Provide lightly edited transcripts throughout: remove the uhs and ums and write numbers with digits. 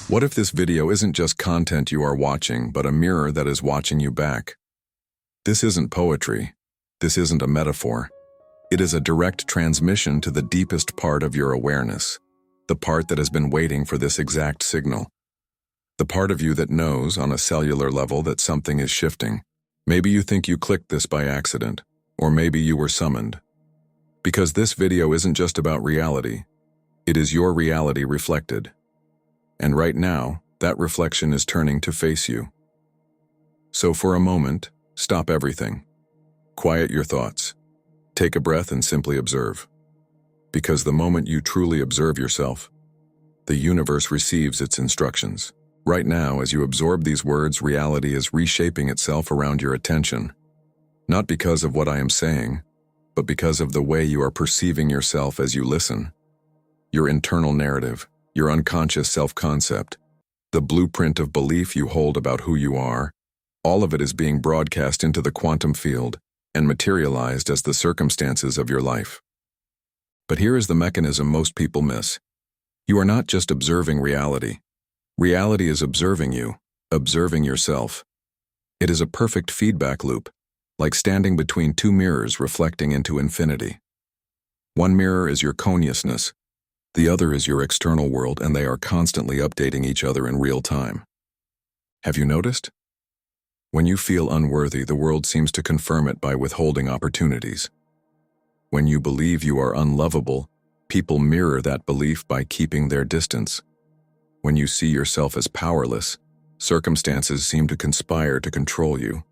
What if this video isn't just content you are watching, but a mirror that is watching you back? This isn't poetry. This isn't a metaphor. It is a direct transmission to the deepest part of your awareness, the part that has been waiting for this exact signal. The part of you that knows on a cellular level that something is shifting. Maybe you think you clicked this by accident, or maybe you were summoned. Because this video isn't just about reality. It is your reality reflected. And right now, that reflection is turning to face you. So for a moment, stop everything. Quiet your thoughts. Take a breath and simply observe. Because the moment you truly observe yourself, the universe receives its instructions. Right now, as you absorb these words, reality is reshaping itself around your attention. Not because of what I am saying, but because of the way you are perceiving yourself as you listen. Your internal narrative, your unconscious self-concept, the blueprint of belief you hold about who you are, all of it is being broadcast into the quantum field and materialized as the circumstances of your life. But here is the mechanism most people miss. You are not just observing reality. Reality is observing you, observing yourself. It is a perfect feedback loop, like standing between two mirrors reflecting into infinity. One mirror is your consciousness, the other is your external world, and they are constantly updating each other in real time. Have you noticed? When you feel unworthy, the world seems to confirm it by withholding opportunities. When you believe you are unlovable, people mirror that belief by keeping their distance. When you see yourself as powerless, circumstances seem to conspire to control you.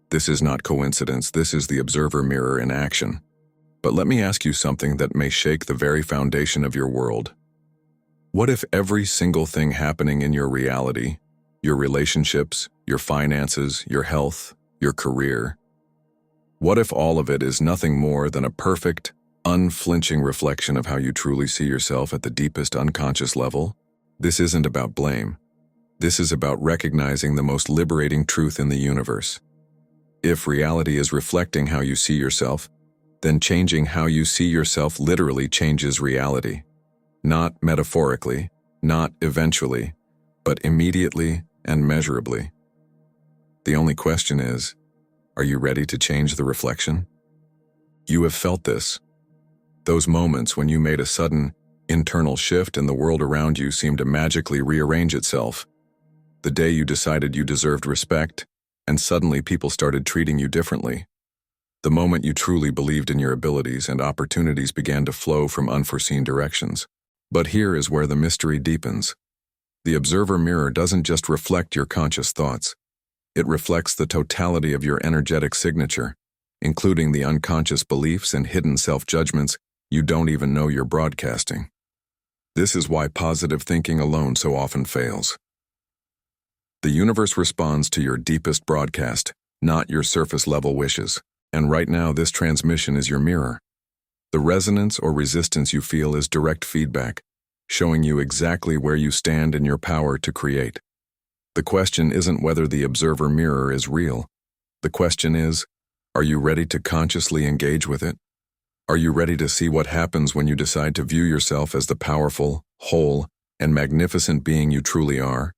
This is not coincidence, this is the observer mirror in action. But let me ask you something that may shake the very foundation of your world. What if every single thing happening in your reality, your relationships, your finances, your health, your career, what if all of it is nothing more than a perfect, unflinching reflection of how you truly see yourself at the deepest unconscious level? This isn't about blame. This is about recognizing the most liberating truth in the universe. If reality is reflecting how you see yourself, then changing how you see yourself literally changes reality. Not metaphorically, not eventually, but immediately and measurably. The only question is, are you ready to change the reflection? You have felt this. Those moments when you made a sudden, internal shift and the world around you seemed to magically rearrange itself. The day you decided you deserved respect, and suddenly people started treating you differently. The moment you truly believed in your abilities and opportunities began to flow from unforeseen directions. But here is where the mystery deepens. The observer mirror doesn't just reflect your conscious thoughts. It reflects the totality of your energetic signature, including the unconscious beliefs and hidden self-judgments you don't even know you're broadcasting. This is why positive thinking alone so often fails. The universe responds to your deepest broadcast, not your surface-level wishes. And right now, this transmission is your mirror. The resonance or resistance you feel is direct feedback, showing you exactly where you stand in your power to create. The question isn't whether the observer mirror is real. The question is, are you ready to consciously engage with it? Are you ready to see what happens when you decide to view yourself as the powerful, whole, and magnificent being you truly are?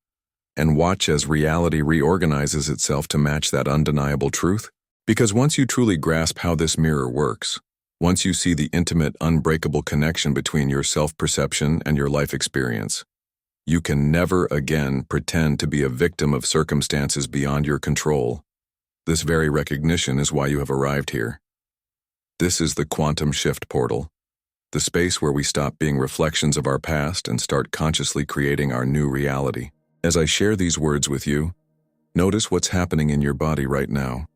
And watch as reality reorganizes itself to match that undeniable truth? Because once you truly grasp how this mirror works, once you see the intimate, unbreakable connection between your self-perception and your life experience, you can never again pretend to be a victim of circumstances beyond your control. This very recognition is why you have arrived here. This is the quantum shift portal, the space where we stop being reflections of our past and start consciously creating our new reality. As I share these words with you, notice what's happening in your body right now.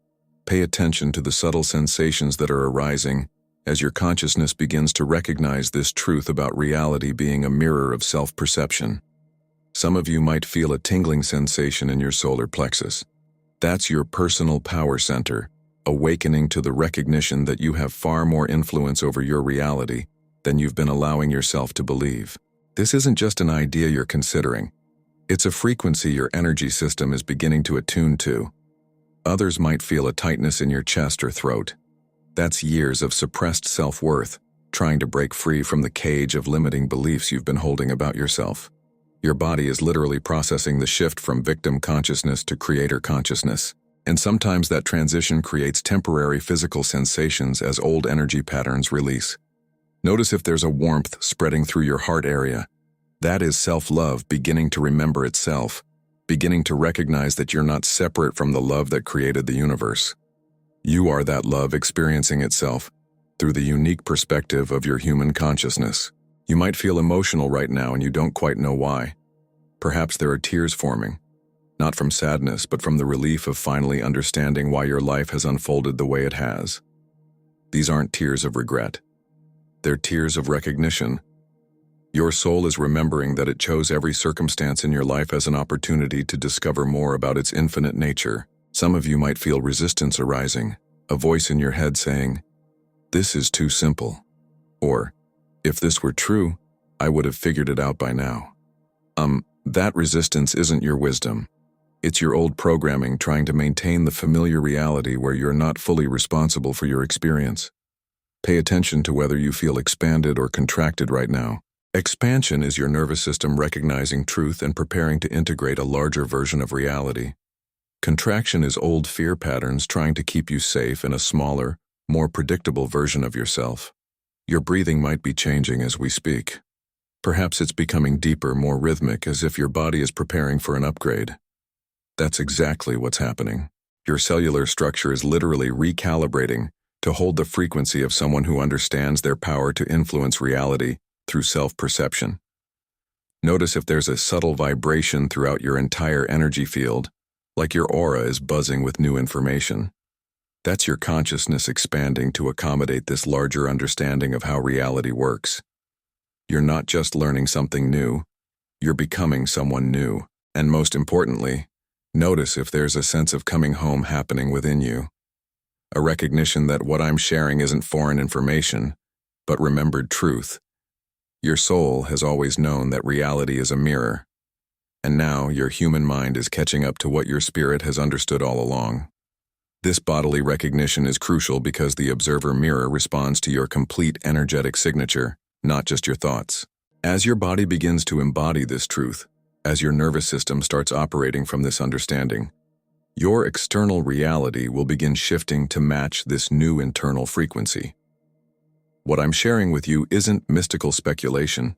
Pay attention to the subtle sensations that are arising as your consciousness begins to recognize this truth about reality being a mirror of self-perception. Some of you might feel a tingling sensation in your solar plexus. That's your personal power center, awakening to the recognition that you have far more influence over your reality than you've been allowing yourself to believe. This isn't just an idea you're considering. It's a frequency your energy system is beginning to attune to. Others might feel a tightness in your chest or throat. That's years of suppressed self-worth, trying to break free from the cage of limiting beliefs you've been holding about yourself. Your body is literally processing the shift from victim consciousness to creator consciousness. And sometimes that transition creates temporary physical sensations as old energy patterns release. Notice if there's a warmth spreading through your heart area. That is self-love beginning to remember itself, beginning to recognize that you're not separate from the love that created the universe. You are that love experiencing itself through the unique perspective of your human consciousness. You might feel emotional right now and you don't quite know why. Perhaps there are tears forming, not from sadness, but from the relief of finally understanding why your life has unfolded the way it has. These aren't tears of regret. They're tears of recognition. Your soul is remembering that it chose every circumstance in your life as an opportunity to discover more about its infinite nature. Some of you might feel resistance arising, a voice in your head saying, "This is too simple," or, "If this were true, I would have figured it out by now." That resistance isn't your wisdom. It's your old programming trying to maintain the familiar reality where you're not fully responsible for your experience. Pay attention to whether you feel expanded or contracted right now. Expansion is your nervous system recognizing truth and preparing to integrate a larger version of reality. Contraction is old fear patterns trying to keep you safe in a smaller, more predictable version of yourself. Your breathing might be changing as we speak. Perhaps it's becoming deeper, more rhythmic, as if your body is preparing for an upgrade. That's exactly what's happening. Your cellular structure is literally recalibrating to hold the frequency of someone who understands their power to influence reality through self-perception. Notice if there's a subtle vibration throughout your entire energy field, like your aura is buzzing with new information. That's your consciousness expanding to accommodate this larger understanding of how reality works. You're not just learning something new, you're becoming someone new. And most importantly, notice if there's a sense of coming home happening within you. A recognition that what I'm sharing isn't foreign information, but remembered truth. Your soul has always known that reality is a mirror, and now your human mind is catching up to what your spirit has understood all along. This bodily recognition is crucial because the observer mirror responds to your complete energetic signature, not just your thoughts. As your body begins to embody this truth, as your nervous system starts operating from this understanding, your external reality will begin shifting to match this new internal frequency. What I'm sharing with you isn't mystical speculation.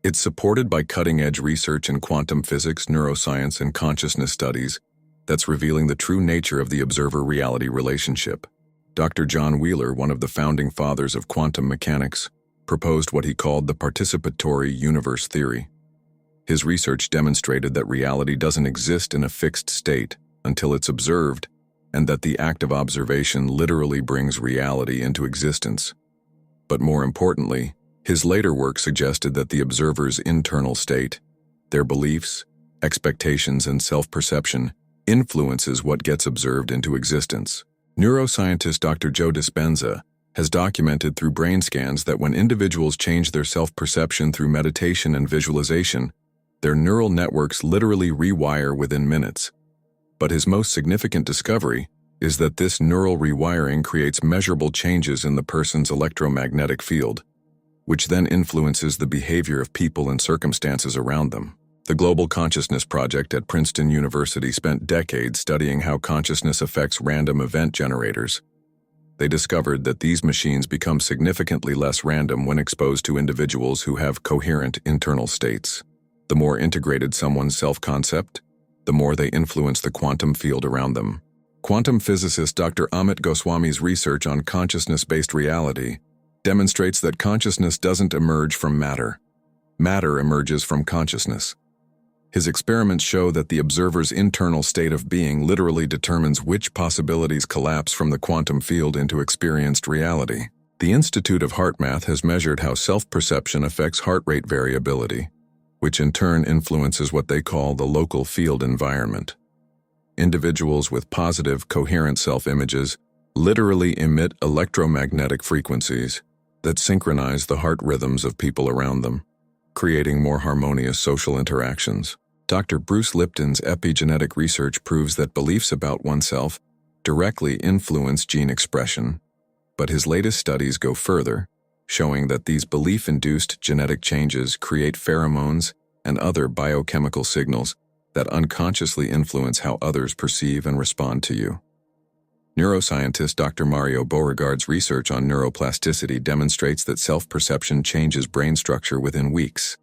It's supported by cutting-edge research in quantum physics, neuroscience, and consciousness studies that's revealing the true nature of the observer-reality relationship. Dr. John Wheeler, one of the founding fathers of quantum mechanics, proposed what he called the participatory universe theory. His research demonstrated that reality doesn't exist in a fixed state until it's observed, and that the act of observation literally brings reality into existence. But more importantly, his later work suggested that the observer's internal state, their beliefs, expectations, and self-perception influences what gets observed into existence. Neuroscientist Dr. Joe Dispenza has documented through brain scans that when individuals change their self-perception through meditation and visualization, their neural networks literally rewire within minutes. But his most significant discovery is that this neural rewiring creates measurable changes in the person's electromagnetic field, which then influences the behavior of people and circumstances around them. The Global Consciousness Project at Princeton University spent decades studying how consciousness affects random event generators. They discovered that these machines become significantly less random when exposed to individuals who have coherent internal states. The more integrated someone's self-concept, the more they influence the quantum field around them. Quantum physicist Dr. Amit Goswami's research on consciousness-based reality demonstrates that consciousness doesn't emerge from matter. Matter emerges from consciousness. His experiments show that the observer's internal state of being literally determines which possibilities collapse from the quantum field into experienced reality. The Institute of Heart Math has measured how self-perception affects heart rate variability, which in turn influences what they call the local field environment. Individuals with positive, coherent self-images literally emit electromagnetic frequencies that synchronize the heart rhythms of people around them, creating more harmonious social interactions. Dr. Bruce Lipton's epigenetic research proves that beliefs about oneself directly influence gene expression, but his latest studies go further, showing that these belief-induced genetic changes create pheromones and other biochemical signals that unconsciously influence how others perceive and respond to you. Neuroscientist Dr. Mario Beauregard's research on neuroplasticity demonstrates that self-perception changes brain structure within weeks.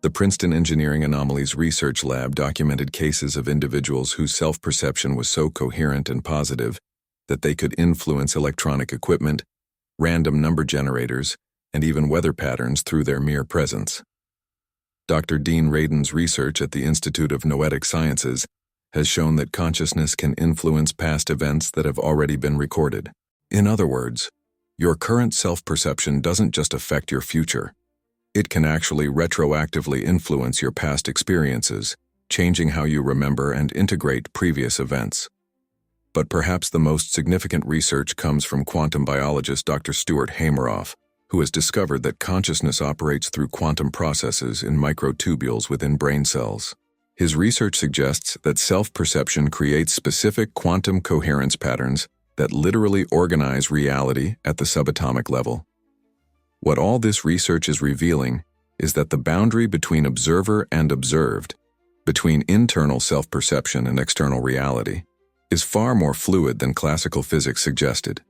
The Princeton Engineering Anomalies Research Lab documented cases of individuals whose self-perception was so coherent and positive that they could influence electronic equipment, random number generators, and even weather patterns through their mere presence. Dr. Dean Radin's research at the Institute of Noetic Sciences has shown that consciousness can influence past events that have already been recorded. In other words, your current self-perception doesn't just affect your future. It can actually retroactively influence your past experiences, changing how you remember and integrate previous events. But perhaps the most significant research comes from quantum biologist Dr. Stuart Hameroff, who has discovered that consciousness operates through quantum processes in microtubules within brain cells. His research suggests that self-perception creates specific quantum coherence patterns that literally organize reality at the subatomic level. What all this research is revealing is that the boundary between observer and observed, between internal self-perception and external reality, is far more fluid than classical physics suggested.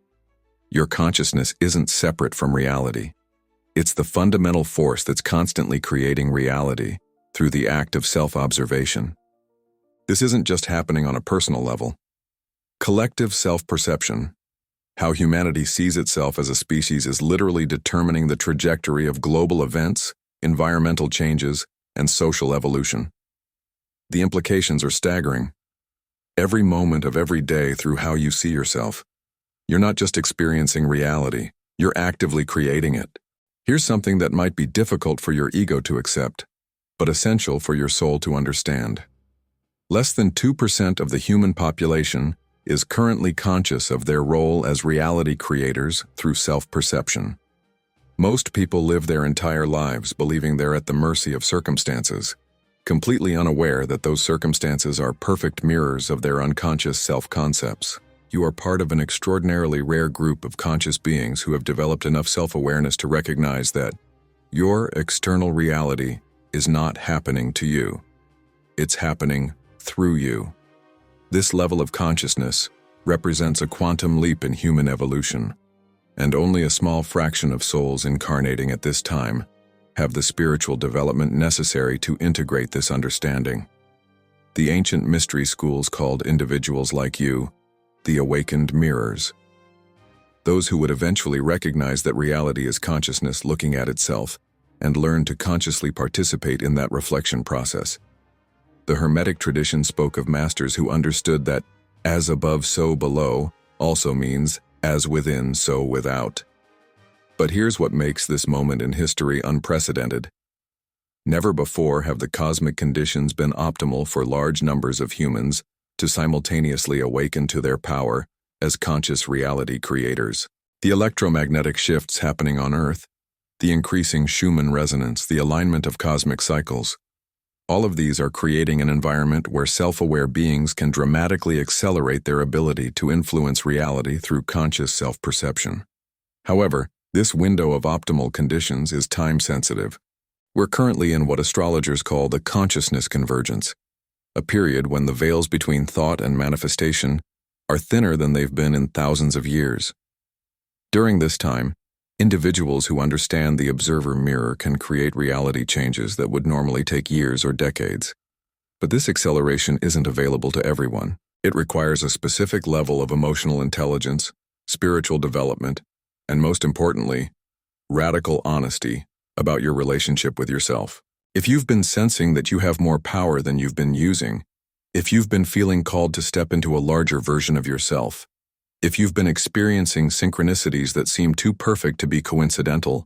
Your consciousness isn't separate from reality. It's the fundamental force that's constantly creating reality through the act of self-observation. This isn't just happening on a personal level. Collective self-perception, how humanity sees itself as a species, is literally determining the trajectory of global events, environmental changes, and social evolution. The implications are staggering. Every moment of every day through how you see yourself, you're not just experiencing reality, you're actively creating it. Here's something that might be difficult for your ego to accept, but essential for your soul to understand. Less than 2% of the human population is currently conscious of their role as reality creators through self-perception. Most people live their entire lives believing they're at the mercy of circumstances, completely unaware that those circumstances are perfect mirrors of their unconscious self-concepts. You are part of an extraordinarily rare group of conscious beings who have developed enough self-awareness to recognize that your external reality is not happening to you. It's happening through you. This level of consciousness represents a quantum leap in human evolution, and only a small fraction of souls incarnating at this time have the spiritual development necessary to integrate this understanding. The ancient mystery schools called individuals like you the awakened mirrors. Those who would eventually recognize that reality is consciousness looking at itself and learn to consciously participate in that reflection process. The Hermetic tradition spoke of masters who understood that as above so below also means as within so without. But here's what makes this moment in history unprecedented. Never before have the cosmic conditions been optimal for large numbers of humans to simultaneously awaken to their power as conscious reality creators. The electromagnetic shifts happening on Earth, the increasing Schumann resonance, the alignment of cosmic cycles, all of these are creating an environment where self-aware beings can dramatically accelerate their ability to influence reality through conscious self-perception. However, this window of optimal conditions is time-sensitive. We're currently in what astrologers call the consciousness convergence, a period when the veils between thought and manifestation are thinner than they've been in thousands of years. During this time, individuals who understand the observer mirror can create reality changes that would normally take years or decades. But this acceleration isn't available to everyone. It requires a specific level of emotional intelligence, spiritual development, and most importantly, radical honesty about your relationship with yourself. If you've been sensing that you have more power than you've been using, if you've been feeling called to step into a larger version of yourself, if you've been experiencing synchronicities that seem too perfect to be coincidental,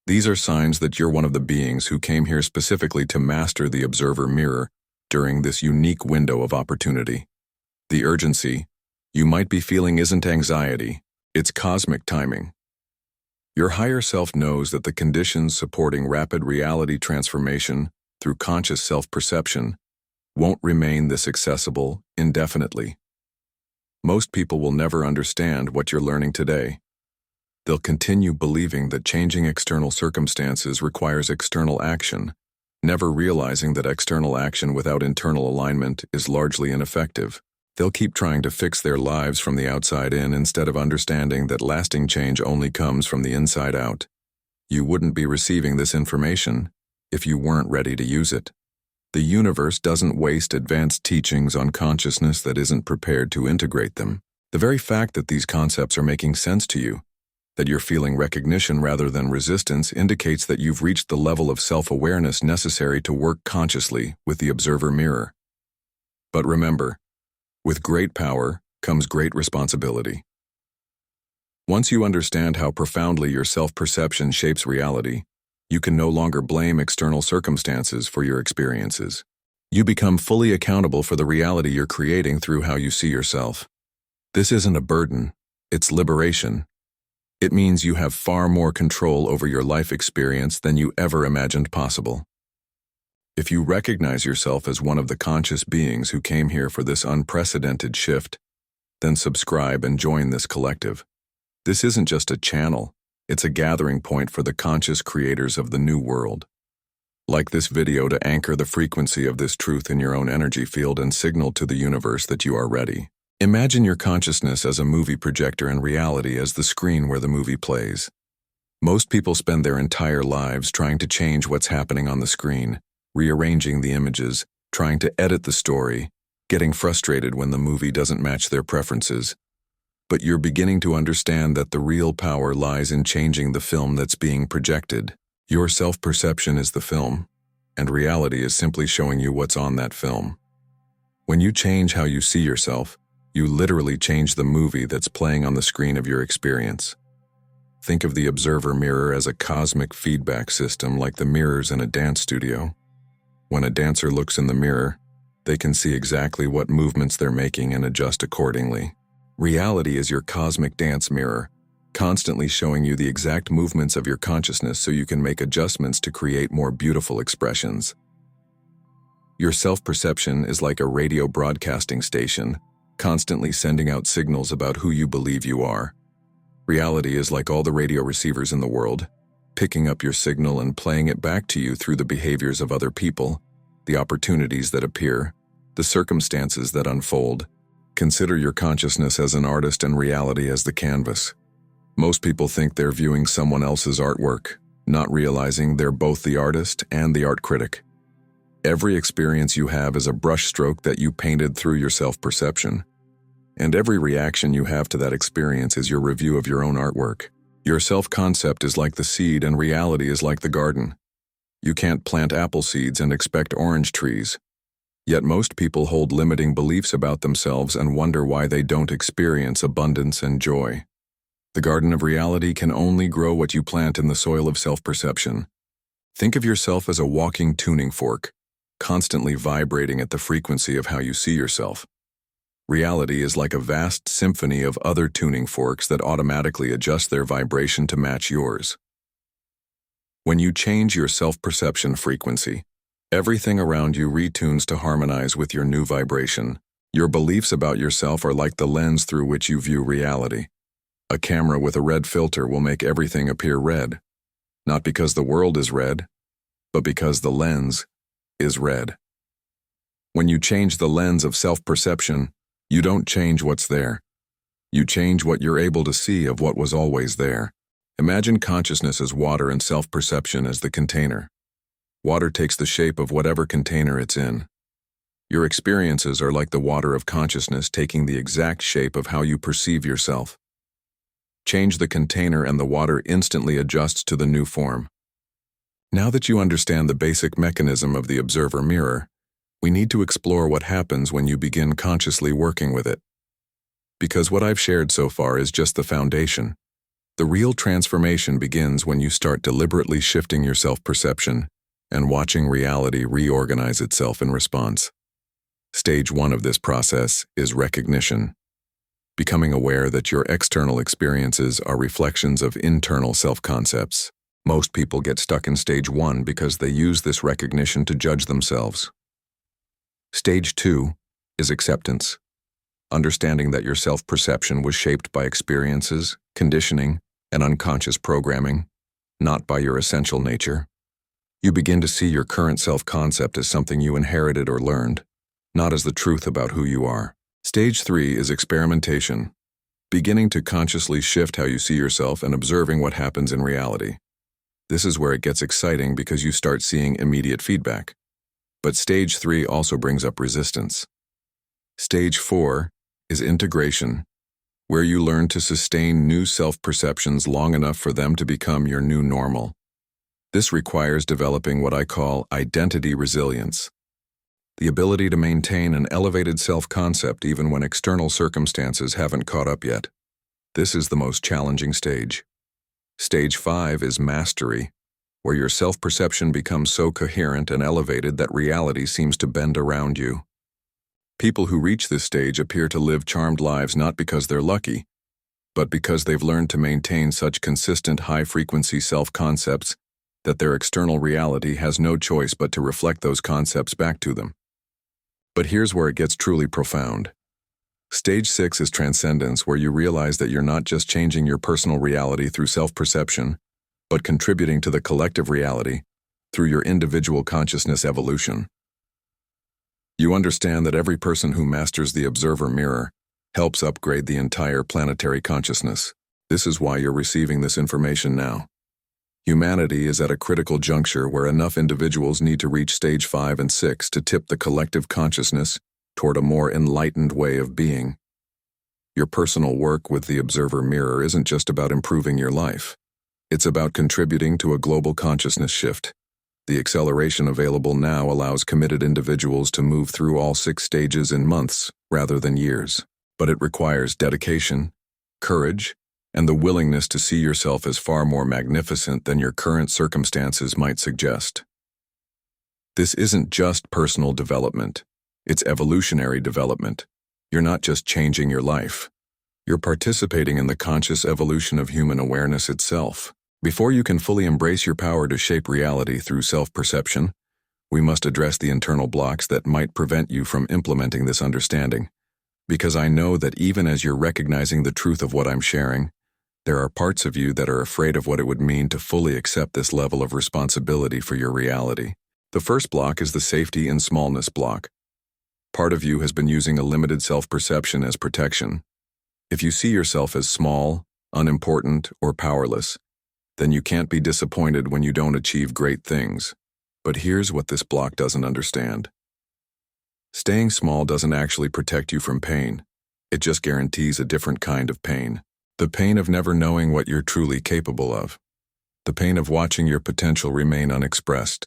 these are signs that you're one of the beings who came here specifically to master the observer mirror during this unique window of opportunity. The urgency you might be feeling isn't anxiety, it's cosmic timing. Your higher self knows that the conditions supporting rapid reality transformation through conscious self-perception won't remain this accessible indefinitely. Most people will never understand what you're learning today. They'll continue believing that changing external circumstances requires external action, never realizing that external action without internal alignment is largely ineffective. They'll keep trying to fix their lives from the outside in instead of understanding that lasting change only comes from the inside out. You wouldn't be receiving this information if you weren't ready to use it. The universe doesn't waste advanced teachings on consciousness that isn't prepared to integrate them. The very fact that these concepts are making sense to you, that you're feeling recognition rather than resistance, indicates that you've reached the level of self-awareness necessary to work consciously with the observer mirror. But remember, with great power comes great responsibility. Once you understand how profoundly your self-perception shapes reality, you can no longer blame external circumstances for your experiences. You become fully accountable for the reality you're creating through how you see yourself. This isn't a burden, it's liberation. It means you have far more control over your life experience than you ever imagined possible. If you recognize yourself as one of the conscious beings who came here for this unprecedented shift, then subscribe and join this collective. This isn't just a channel, it's a gathering point for the conscious creators of the new world. Like this video to anchor the frequency of this truth in your own energy field and signal to the universe that you are ready. Imagine your consciousness as a movie projector and reality as the screen where the movie plays. Most people spend their entire lives trying to change what's happening on the screen, rearranging the images, trying to edit the story, getting frustrated when the movie doesn't match their preferences. But you're beginning to understand that the real power lies in changing the film that's being projected. Your self-perception is the film, and reality is simply showing you what's on that film. When you change how you see yourself, you literally change the movie that's playing on the screen of your experience. Think of the observer mirror as a cosmic feedback system like the mirrors in a dance studio. When a dancer looks in the mirror, they can see exactly what movements they're making and adjust accordingly. Reality is your cosmic dance mirror, constantly showing you the exact movements of your consciousness so you can make adjustments to create more beautiful expressions. Your self-perception is like a radio broadcasting station, constantly sending out signals about who you believe you are. Reality is like all the radio receivers in the world, picking up your signal and playing it back to you through the behaviors of other people, the opportunities that appear, the circumstances that unfold. Consider your consciousness as an artist and reality as the canvas. Most people think they're viewing someone else's artwork, not realizing they're both the artist and the art critic. Every experience you have is a brushstroke that you painted through your self-perception, and every reaction you have to that experience is your review of your own artwork. Your self-concept is like the seed and reality is like the garden. You can't plant apple seeds and expect orange trees. Yet most people hold limiting beliefs about themselves and wonder why they don't experience abundance and joy. The garden of reality can only grow what you plant in the soil of self-perception. Think of yourself as a walking tuning fork, constantly vibrating at the frequency of how you see yourself. Reality is like a vast symphony of other tuning forks that automatically adjust their vibration to match yours. When you change your self-perception frequency, everything around you retunes to harmonize with your new vibration. Your beliefs about yourself are like the lens through which you view reality. A camera with a red filter will make everything appear red, not because the world is red, but because the lens is red. When you change the lens of self-perception, you don't change what's there. You change what you're able to see of what was always there. Imagine consciousness as water and self-perception as the container. Water takes the shape of whatever container it's in. Your experiences are like the water of consciousness taking the exact shape of how you perceive yourself. Change the container and the water instantly adjusts to the new form. Now that you understand the basic mechanism of the observer mirror, we need to explore what happens when you begin consciously working with it. Because what I've shared so far is just the foundation. The real transformation begins when you start deliberately shifting your self-perception and watching reality reorganize itself in response. Stage 1 of this process is recognition. Becoming aware that your external experiences are reflections of internal self-concepts. Most people get stuck in stage 1 because they use this recognition to judge themselves. Stage 2 is acceptance. Understanding that your self-perception was shaped by experiences, conditioning, and unconscious programming, not by your essential nature. You begin to see your current self-concept as something you inherited or learned, not as the truth about who you are. Stage 3 is experimentation, beginning to consciously shift how you see yourself and observing what happens in reality. This is where it gets exciting because you start seeing immediate feedback. But stage 3 also brings up resistance. Stage 4 is integration, where you learn to sustain new self-perceptions long enough for them to become your new normal. This requires developing what I call identity resilience, the ability to maintain an elevated self-concept even when external circumstances haven't caught up yet. This is the most challenging stage. Stage 5 is mastery, where your self-perception becomes so coherent and elevated that reality seems to bend around you. People who reach this stage appear to live charmed lives not because they're lucky, but because they've learned to maintain such consistent high-frequency self-concepts that their external reality has no choice but to reflect those concepts back to them. But here's where it gets truly profound. Stage 6 is transcendence, where you realize that you're not just changing your personal reality through self-perception, but contributing to the collective reality through your individual consciousness evolution. You understand that every person who masters the observer mirror helps upgrade the entire planetary consciousness. This is why you're receiving this information now. Humanity is at a critical juncture where enough individuals need to reach stage 5 and 6 to tip the collective consciousness toward a more enlightened way of being. Your personal work with the observer mirror isn't just about improving your life. It's about contributing to a global consciousness shift. The acceleration available now allows committed individuals to move through all 6 stages in months rather than years. But it requires dedication, courage, and the willingness to see yourself as far more magnificent than your current circumstances might suggest. This isn't just personal development, it's evolutionary development. You're not just changing your life. You're participating in the conscious evolution of human awareness itself. Before you can fully embrace your power to shape reality through self-perception, we must address the internal blocks that might prevent you from implementing this understanding. Because I know that even as you're recognizing the truth of what I'm sharing, there are parts of you that are afraid of what it would mean to fully accept this level of responsibility for your reality. The first block is the safety and smallness block. Part of you has been using a limited self-perception as protection. If you see yourself as small, unimportant, or powerless, then you can't be disappointed when you don't achieve great things. But here's what this block doesn't understand. Staying small doesn't actually protect you from pain. It just guarantees a different kind of pain. The pain of never knowing what you're truly capable of. The pain of watching your potential remain unexpressed.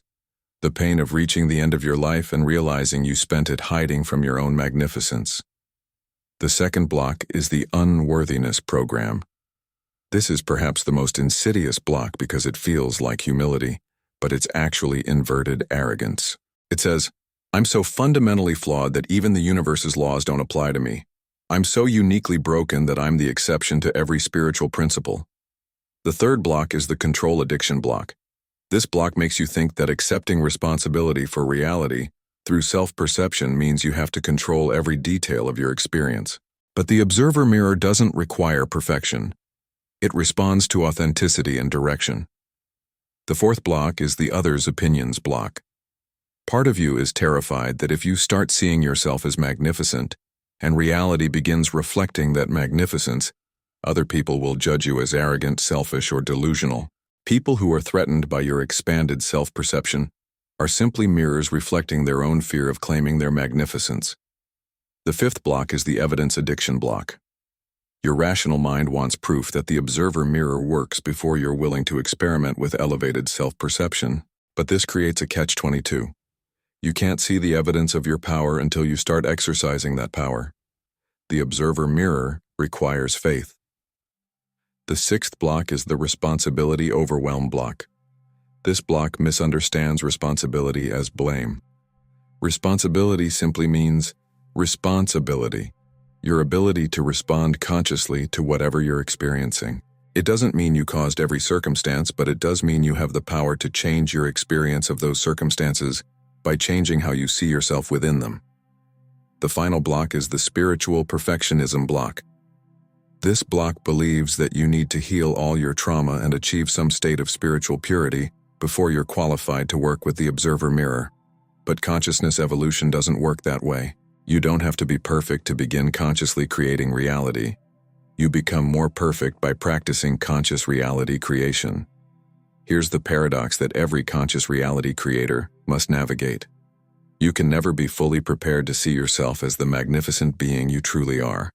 The pain of reaching the end of your life and realizing you spent it hiding from your own magnificence. The second block is the unworthiness program. This is perhaps the most insidious block because it feels like humility, but it's actually inverted arrogance. It says, I'm so fundamentally flawed that even the universe's laws don't apply to me. I'm so uniquely broken that I'm the exception to every spiritual principle. The third block is the control addiction block. This block makes you think that accepting responsibility for reality through self-perception means you have to control every detail of your experience. But the observer mirror doesn't require perfection. It responds to authenticity and direction. The fourth block is the other's opinions block. Part of you is terrified that if you start seeing yourself as magnificent, and reality begins reflecting that magnificence, other people will judge you as arrogant, selfish, or delusional. People who are threatened by your expanded self-perception are simply mirrors reflecting their own fear of claiming their magnificence. The fifth block is the evidence addiction block. Your rational mind wants proof that the observer mirror works before you're willing to experiment with elevated self-perception, but this creates a catch-22. You can't see the evidence of your power until you start exercising that power. The observer mirror requires faith. The sixth block is the responsibility overwhelm block. This block misunderstands responsibility as blame. Responsibility simply means responsibility, your ability to respond consciously to whatever you're experiencing. It doesn't mean you caused every circumstance, but it does mean you have the power to change your experience of those circumstances by changing how you see yourself within them. The final block is the spiritual perfectionism block. This block believes that you need to heal all your trauma and achieve some state of spiritual purity before you're qualified to work with the observer mirror. But consciousness evolution doesn't work that way. You don't have to be perfect to begin consciously creating reality. You become more perfect by practicing conscious reality creation. Here's the paradox that every conscious reality creator must navigate. You can never be fully prepared to see yourself as the magnificent being you truly are.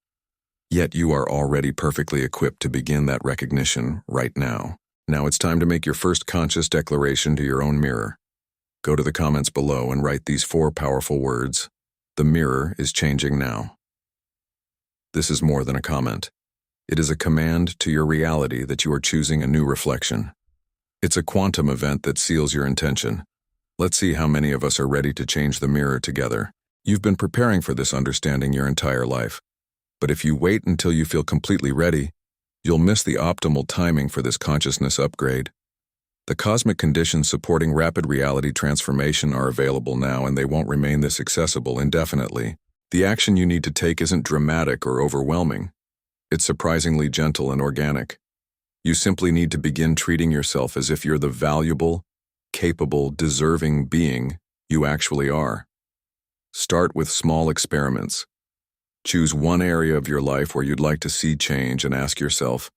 Yet you are already perfectly equipped to begin that recognition right now. Now it's time to make your first conscious declaration to your own mirror. Go to the comments below and write these 4 powerful words. The mirror is changing now. This is more than a comment. It is a command to your reality that you are choosing a new reflection. It's a quantum event that seals your intention. Let's see how many of us are ready to change the mirror together. You've been preparing for this understanding your entire life. But if you wait until you feel completely ready, you'll miss the optimal timing for this consciousness upgrade. The cosmic conditions supporting rapid reality transformation are available now, and they won't remain this accessible indefinitely. The action you need to take isn't dramatic or overwhelming. It's surprisingly gentle and organic. You simply need to begin treating yourself as if you're the valuable, capable, deserving being you actually are. Start with small experiments. Choose one area of your life where you'd like to see change and ask yourself,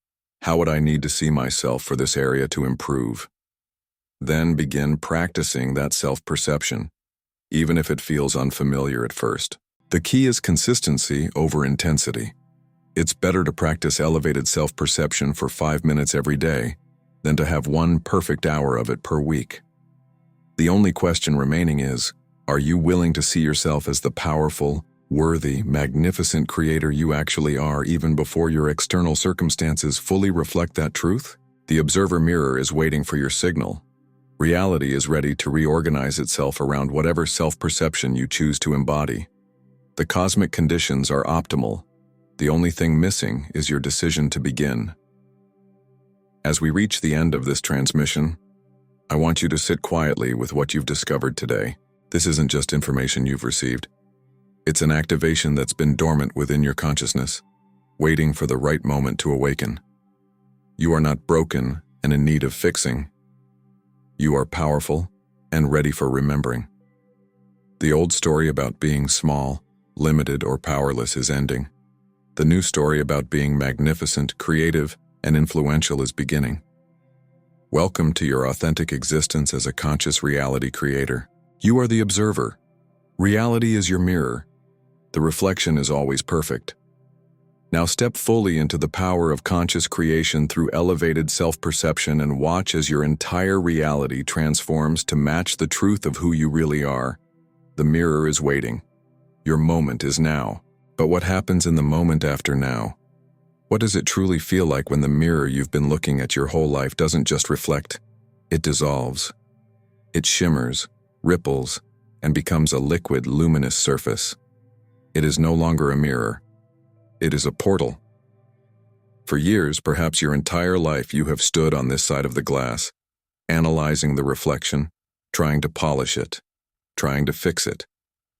how would I need to see myself for this area to improve? Then begin practicing that self-perception, even if it feels unfamiliar at first. The key is consistency over intensity. It's better to practice elevated self-perception for 5 minutes every day than to have 1 perfect hour of it per week. The only question remaining is, are you willing to see yourself as the powerful, worthy, magnificent creator you actually are even before your external circumstances fully reflect that truth? The observer mirror is waiting for your signal. Reality is ready to reorganize itself around whatever self-perception you choose to embody. The cosmic conditions are optimal. The only thing missing is your decision to begin. As we reach the end of this transmission, I want you to sit quietly with what you've discovered today. This isn't just information you've received. It's an activation that's been dormant within your consciousness, waiting for the right moment to awaken. You are not broken and in need of fixing. You are powerful and ready for remembering. The old story about being small, limited, or powerless is ending. The new story about being magnificent, creative, and influential is beginning. Welcome to your authentic existence as a conscious reality creator. You are the observer. Reality is your mirror. The reflection is always perfect. Now step fully into the power of conscious creation through elevated self-perception and watch as your entire reality transforms to match the truth of who you really are. The mirror is waiting. Your moment is now. But what happens in the moment after now? What does it truly feel like when the mirror you've been looking at your whole life doesn't just reflect? It dissolves. It shimmers, ripples, and becomes a liquid, luminous surface. It is no longer a mirror. It is a portal. For years, perhaps your entire life, you have stood on this side of the glass, analyzing the reflection, trying to polish it, trying to fix it,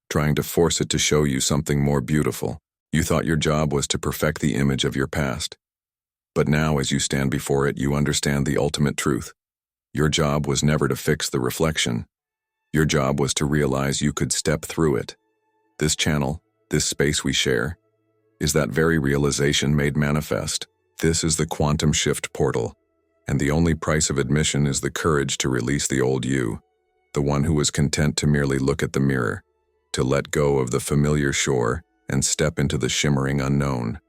trying to force it to show you something more beautiful. You thought your job was to perfect the image of your past. But now, as you stand before it, you understand the ultimate truth. Your job was never to fix the reflection. Your job was to realize you could step through it. This channel, this space we share, is that very realization made manifest. This is the quantum shift portal, and the only price of admission is the courage to release the old you, the one who was content to merely look at the mirror, to let go of the familiar shore and step into the shimmering unknown.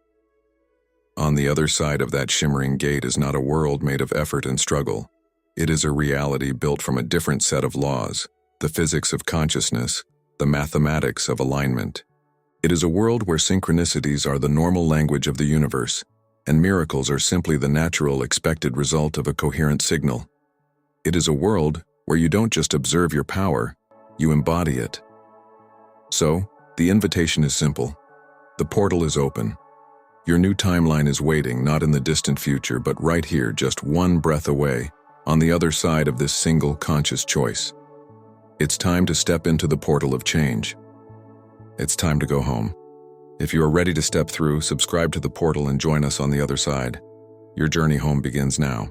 On the other side of that shimmering gate is not a world made of effort and struggle. It is a reality built from a different set of laws, the physics of consciousness, the mathematics of alignment. It is a world where synchronicities are the normal language of the universe, and miracles are simply the natural, expected result of a coherent signal. It is a world where you don't just observe your power, you embody it. So, the invitation is simple. The portal is open. Your new timeline is waiting, not in the distant future, but right here, just one breath away, on the other side of this single conscious choice. It's time to step into the portal of change. It's time to go home. If you are ready to step through, subscribe to the portal and join us on the other side. Your journey home begins now.